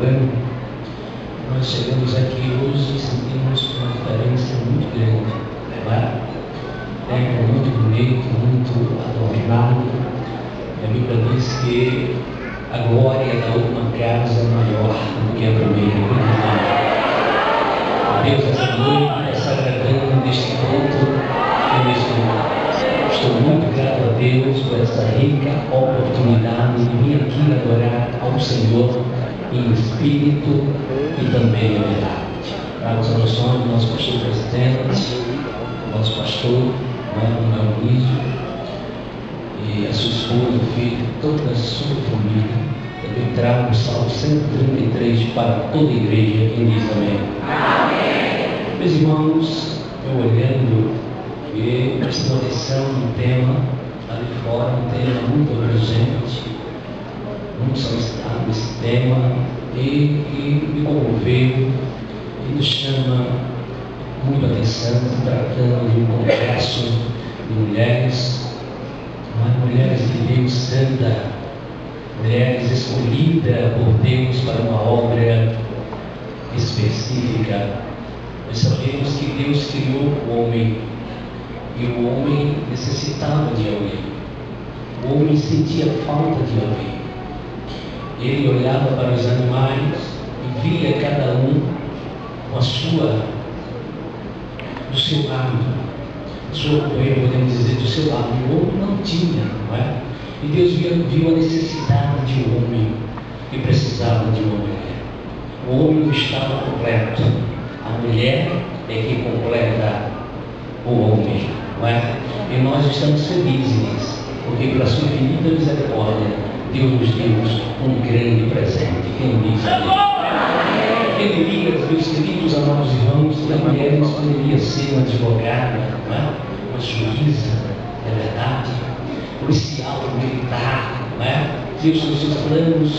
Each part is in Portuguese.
ano, nós chegamos aqui hoje e sentimos uma diferença muito grande, não é? É muito bonito, muito adornado. A Bíblia diz que a glória da última casa é maior do que a primeira. Deus, essa noite, está agradando neste culto e neste lugar. Estou muito grato a Deus por essa rica oportunidade de vir aqui adorar ao Senhor em espírito e também em verdade. Trago as orações do nosso pastor presidente, nosso pastor, o Maurício, e a sua esposa, o filho, toda a sua família. Também trago o Salmo 133 para toda a igreja, quem diz amém. Amém. Meus irmãos, eu olhando e prestando atenção no tema ali fora, um tema muito abrangente, muito solicitado esse tema, e me comoveu e nos chama muita atenção, tratando de um congresso de mulheres, mulheres de Deus santa, mulheres escolhidas por Deus para uma obra específica. Nós sabemos que Deus criou o homem e o homem necessitava de alguém. O homem sentia falta de alguém. Ele olhava para os animais e via cada um com do seu lado, sua companheira, podemos dizer, do seu lado. O homem não tinha, não é? E Deus viu a necessidade de um homem que precisava de uma mulher. O homem não estava completo. A mulher é que completa o homem, não é? E nós estamos felizes, porque pela sua infinita misericórdia, Deus nos deu um grande presente. Quem diz amém? Quem diria, meus queridos amados irmãos, que a mulher poderia ser uma advogada, não é? Uma juíza, é verdade, policial, militar, não é? Deus tem os seus planos,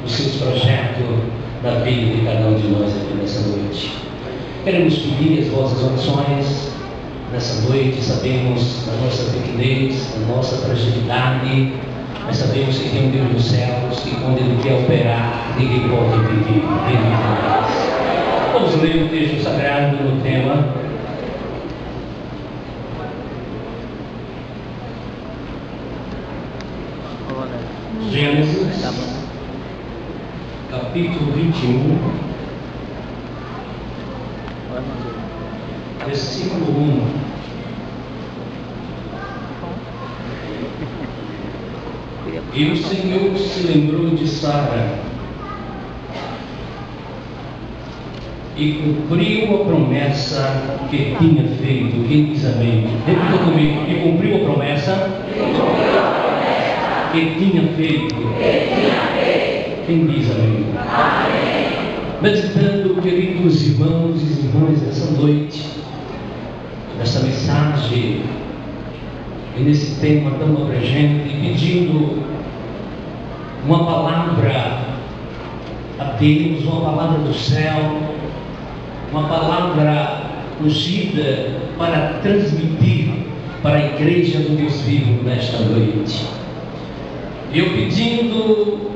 os seus projetos na vida de cada um de nós aqui nessa noite. Queremos pedir as vossas orações nessa noite. Sabemos da nossa pequenez, da nossa fragilidade, mas sabemos que tem um Deus dos céus, que quando Ele quer operar, ninguém pode impedir. Vamos ler o texto sagrado no tema. Gênesis, capítulo 21, versículo 1. E o Senhor se lembrou de Sara e cumpriu a promessa que tinha feito. Quem diz amém? Repita comigo. E cumpriu a promessa que tinha feito. Quem diz amém? Amém. Meditando, queridos irmãos e irmãs, nessa noite, nessa mensagem e nesse tema tão abrangente, pedindo uma palavra a Deus, uma palavra do céu, uma palavra ungida para transmitir para a igreja do Deus vivo nesta noite. Eu pedindo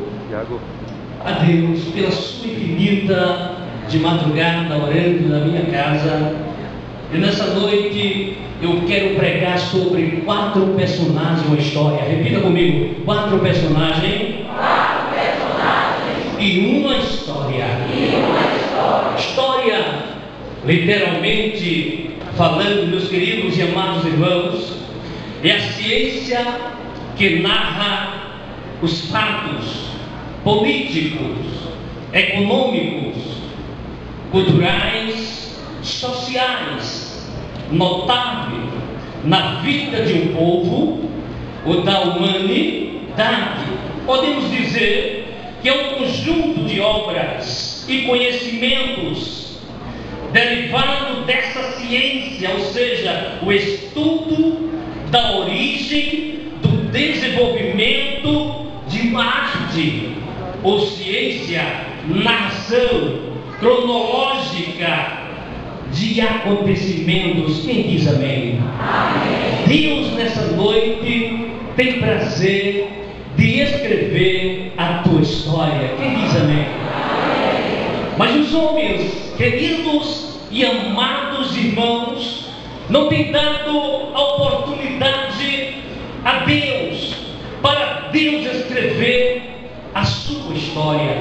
a Deus pela sua infinita de madrugada, orando na minha casa, e nessa noite eu quero pregar sobre 4 personagens, uma história. Repita comigo: 4 personagens e uma história. História, literalmente falando, meus queridos e amados irmãos, é a ciência que narra os fatos políticos, econômicos, culturais, sociais, notáveis na vida de um povo ou da humanidade. Podemos dizer que é um conjunto de obras e conhecimentos derivado dessa ciência, ou seja, o estudo da origem, do desenvolvimento de uma arte, ou ciência, narração cronológica de acontecimentos. Quem diz amém? Amém. Deus nessa noite tem prazer de escrever a tua história. Quem diz amém? Amém. Mas os homens, queridos e amados irmãos, não têm dado a oportunidade a Deus, para Deus escrever a sua história.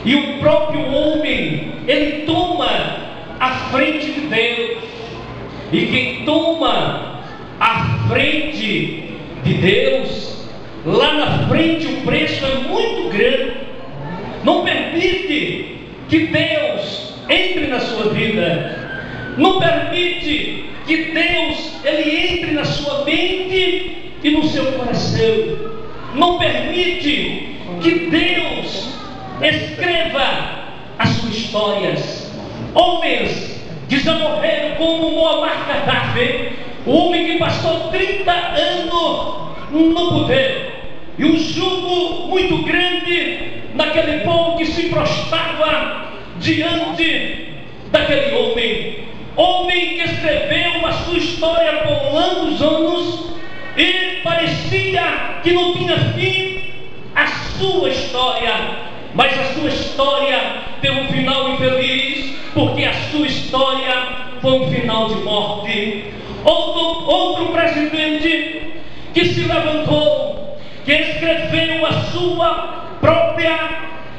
E o próprio homem, ele toma a frente de Deus. E quem toma a frente de Deus, lá na frente o preço é muito grande. Não permite que Deus entre na sua vida. Não permite que Deus ele entre na sua mente e no seu coração. Não permite que Deus escreva as suas histórias. Homens que já morreram, como Muammar Gaddafi, o homem que passou 30 anos no poder, e um jugo muito grande naquele povo que se prostrava diante daquele homem que escreveu a sua história por longos anos, e parecia que não tinha fim a sua história, mas a sua história teve um final infeliz, porque a sua história foi um final de morte. Outro presidente que se levantou, que escreveu a sua própria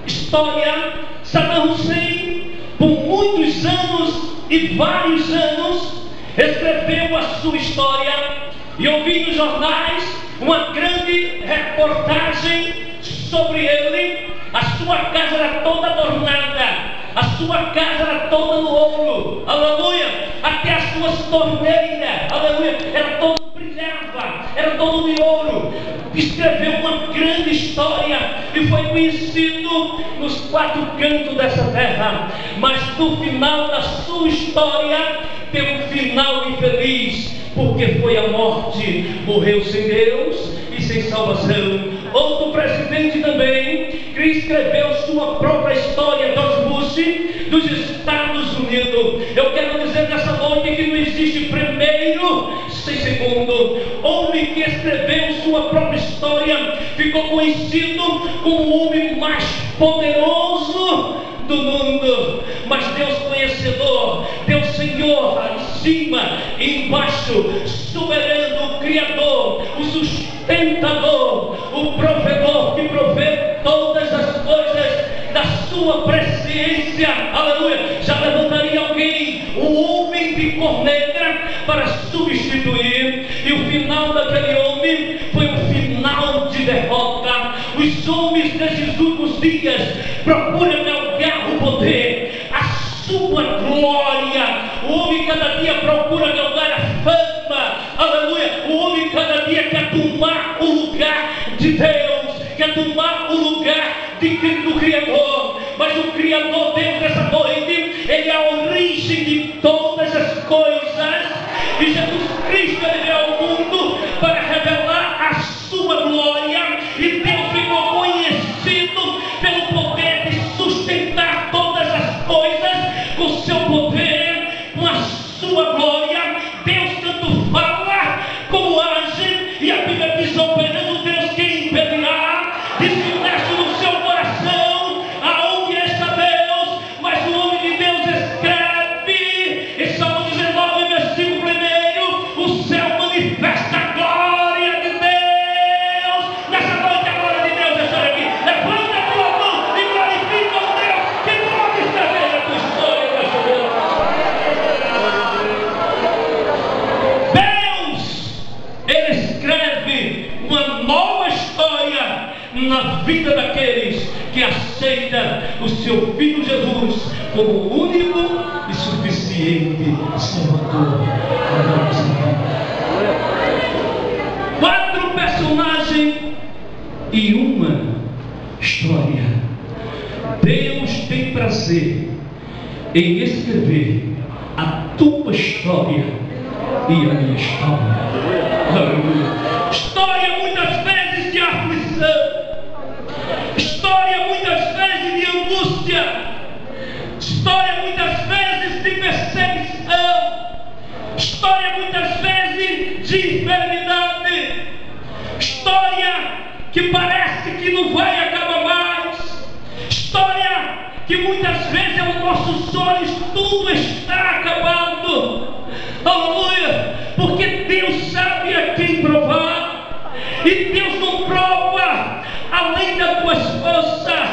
história, Saddam Hussein, por muitos anos e vários anos, escreveu a sua história. E eu vi nos jornais uma grande reportagem sobre ele. A sua casa era toda adornada, a sua casa era toda no ouro, aleluia, até as suas torneiras, aleluia, era todo brilhava, era todo de ouro. Escreveu uma grande história e foi conhecido nos 4 cantos dessa terra. Mas no final da sua história teve um final infeliz, porque foi a morte. Morreu sem Deus e sem salvação. Outro presidente também que escreveu sua própria história, George Bush, dos Estados Unidos. Eu quero dizer nessa noite que não existe primeiro sem segundo. Homem que escreveu sua própria história ficou conhecido como o homem mais poderoso do mundo. Mas Deus conhecedor, Deus Senhor, lá em cima e embaixo, soberano, Criador, o sustentador, o provedor que provê todas as coisas da sua presciência, aleluia. Já levantaria alguém, um homem de cor negra, para substituir, e o final daquele homem foi um final de derrota. Os homens desses últimos dias procuram galgar o poder, a sua glória. O homem cada dia procura galgar a fama, aleluia. O homem cada dia quer tomar o lugar de Deus, quer tomar o lugar do Criador. Mas o Criador, Deus, dessa noite, Ele é a origem de todas as coisas. E Jesus Cristo, Ele veio ao mundo para revelar a sua glória. E Deus ficou conhecido pelo poder de sustentar todas as coisas com seu poder, com a sua glória. Deus tanto fala como age, e a Bíblia diz: operando Deus quem impedirá. Diz que nasce no seu coração aonde está Deus. Mas o homem de Deus escreve em Salmo 19, versículo 1: o céu manifesta a glória de Deus. Nessa noite a glória de Deus está aqui. Levanta a tua mão e glorifica o Deus que pode escrever a tua história, Deus, Ele escreve uma nova história na vida daqueles que aceitam o seu Filho Jesus como o único e suficiente Salvador. 4 personagens e uma história. Deus tem prazer em escrever a tua história e a minha história. Aleluia. História muitas vezes de aflição, história muitas vezes de angústia, história muitas vezes de perseguição, história muitas vezes de enfermidade, história que parece que não vai acabar mais, história que muitas vezes aos nossos olhos tudo está acabando. Aleluia! Porque Deus sabe a quem provar, e Deus não prova além das tuas forças.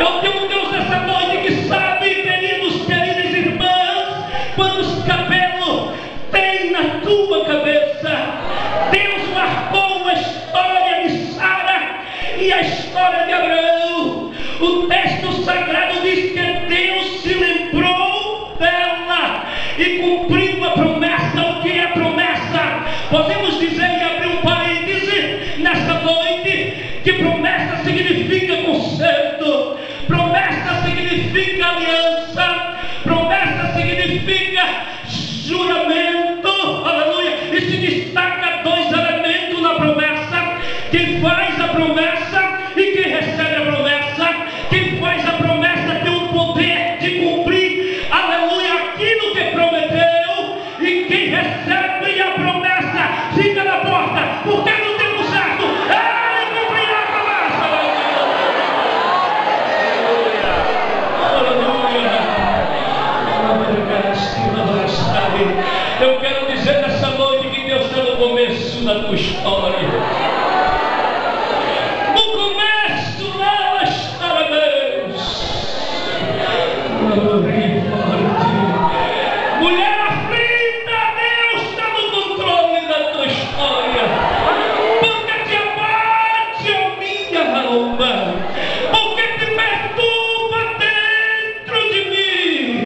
Eu tenho um Deus nessa noite que sabe, queridas irmãs, quantos cabelos tem na tua cabeça. Deus marcou a história de Sara e a história de Abraão. O texto sagrado diz que Deus se lembrou dela e cumpriu a promessa. O que é promessa? Podemos dizer, e abrir um parêntese nesta noite, que promessa significa conserto, promessa significa aliança, promessa significa juramento. Aleluia! E se destaca dois elementos na promessa: quem faz a promessa e quem recebe a promessa. Quem faz a promessa tem o poder de cumprir, aleluia, aquilo que prometeu, e quem recebe a promessa fica na porta, porque no tempo certo ele cumprirá a promessa. Aleluia! Eu quero dizer nessa noite que Deus está no começo da tua história. No começo dela está Deus.